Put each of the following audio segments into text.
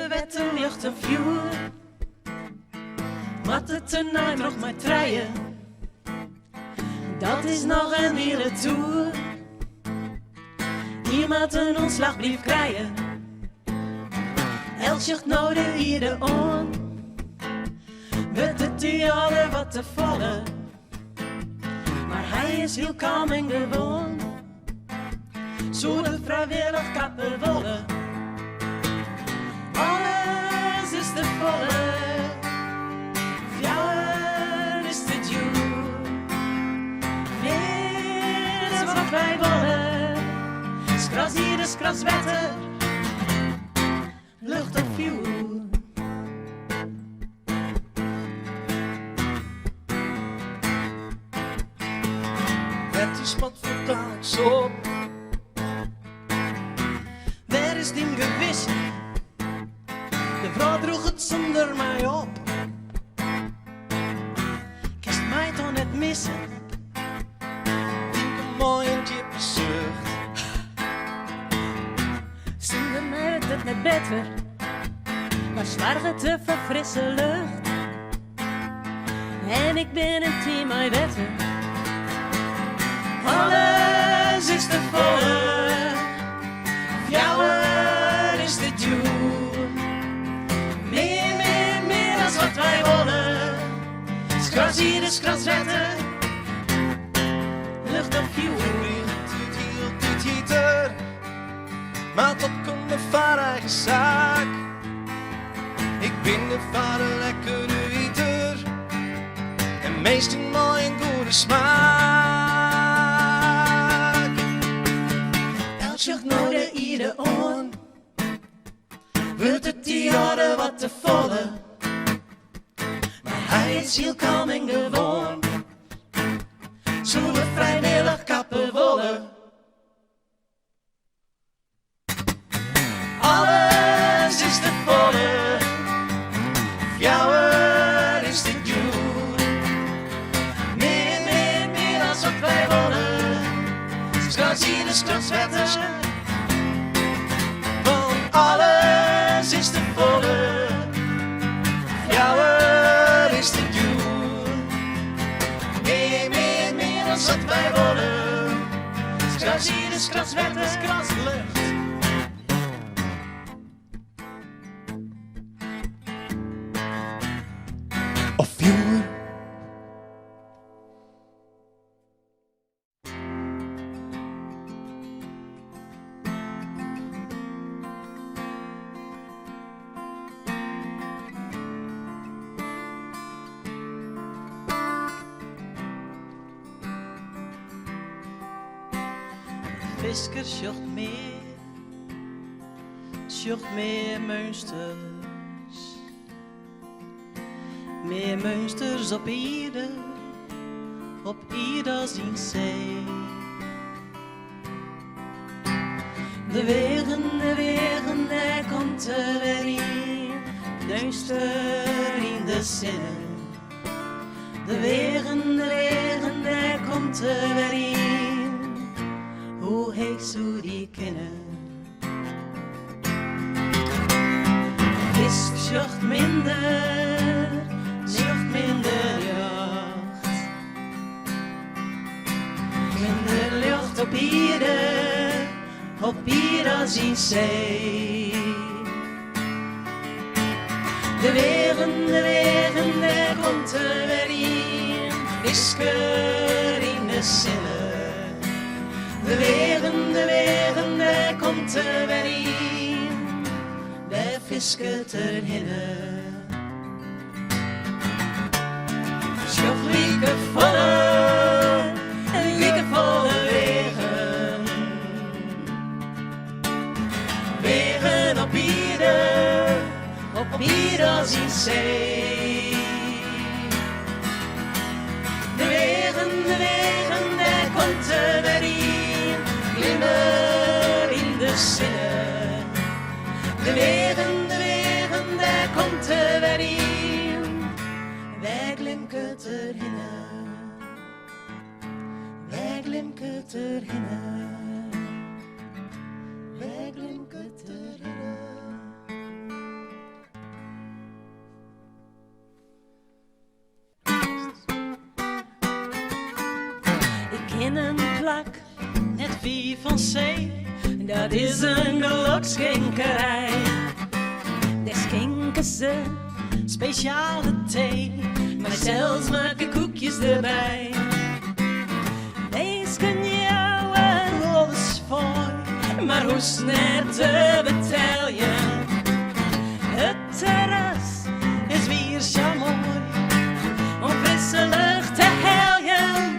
wetten ligt een vuur. Wat het tonight nog maar treien. Dat is nog een hele tour. Iemand een ontslag blijft krijgen. Elk nodig hier de on. Wordt het die alle wat te vallen. Maar hij is heel kalm en gewoon. Zo de vrijwillig kappen wollen. Alles is te volle. Fjouwer is te duur. Meer is wat wij willen. Skras hier is kras wetter. Lucht op vuur. Het is wat vertaals op. Waar is die gewist? De vrouw droeg het zonder mij op. Kist mij toch net missen? Denk een mooi en diepe zucht. Zonder mij werd het net beter. Maar zwaar het te verfrisse lucht. En ik ben een team mij wetter. Alles is te volle. Fjouwer is de duur. Meer dan wat wij willen. Skras hier is kras wetter. Lucht op vuur. Dit hieter. Maar dat komt mijn vader eigen zaak. Ik ben de vader lekkere eater. En meestal mooi en goede smaak. Elk nodig ieder on. Wordt het die jaren wat te volle. Maar hij is heel kalm en gewoon. Zo we vrijwillig kappen wollen. Alles is te volle. Fjouwer is te duur. Meer dan wat wij willen. Skras hier is kras wetter. Want alles is te volle. Fjouwer is te duur. Meer dan wat wij willen. Skras hier is kras wetter. Skras lucht. Of vuur. Visker sjocht meer meunsters. Meer meunsters op ieder zien zee. De wegen, daar komt er weer in, duister in de zinnen. De wegen, daar komt er weer in, hoe heet zo die kennen. Is sjocht minder jacht. Minder lucht op ieder zien zee. De wegen, daar komt er weer in, visker in de zinnen. De wegen, daar komt er weer in, daar viskert er hinnen. Sjoch lieke volle wegen. Wegen op ieder zien zee. De wegen, daar komt er weer in, glimmer in de zinnen. De wegen, daar komt er weer in, wij glinkert er hinnen. Wij glinkert er hinnen. Wij glinkert er hinnen. in een plak, net wie van zee. Dat is een gelokskinkerij. Daar schenken ze speciale thee, maar zelfs maken koekjes erbij. Deze kan jou er alles voor, maar hoe snel te betalen? Het terras is weer zo mooi om frisse lucht te heljen.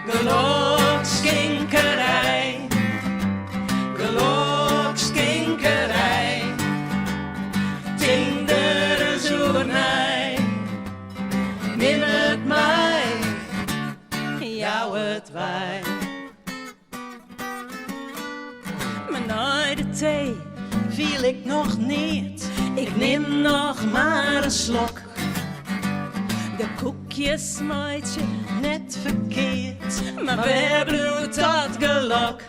Gelokskinkerij, gelokskinkerij, tindere zoenij, neem het mij, jou het wij. Maar na de thee viel ik nog niet, ik neem nog maar een slok. De koekjes smaait je net verkeerd, maar waar bloedt dat gelok?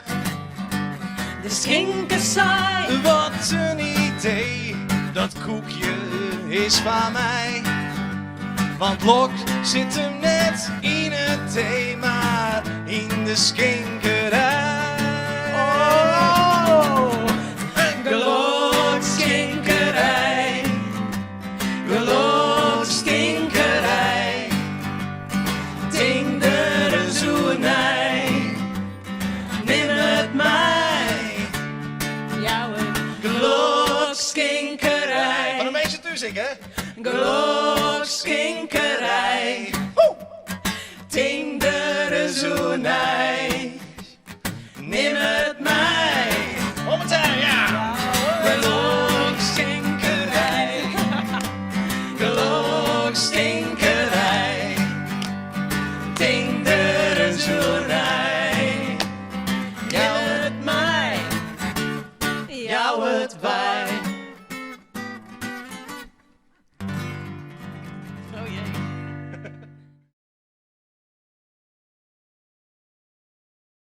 De schinken saai. Wat een idee, dat koekje is van mij. Want lok zit hem net in het thee, maar in de skinkerij. Oh, gelokskinkerij, gelokskinkerij, tindere zoenij, neem het mij, jouw gelokskinkerij. Van een beetje tu zingen, hè? Gelokskinkerij, tindere zoenij.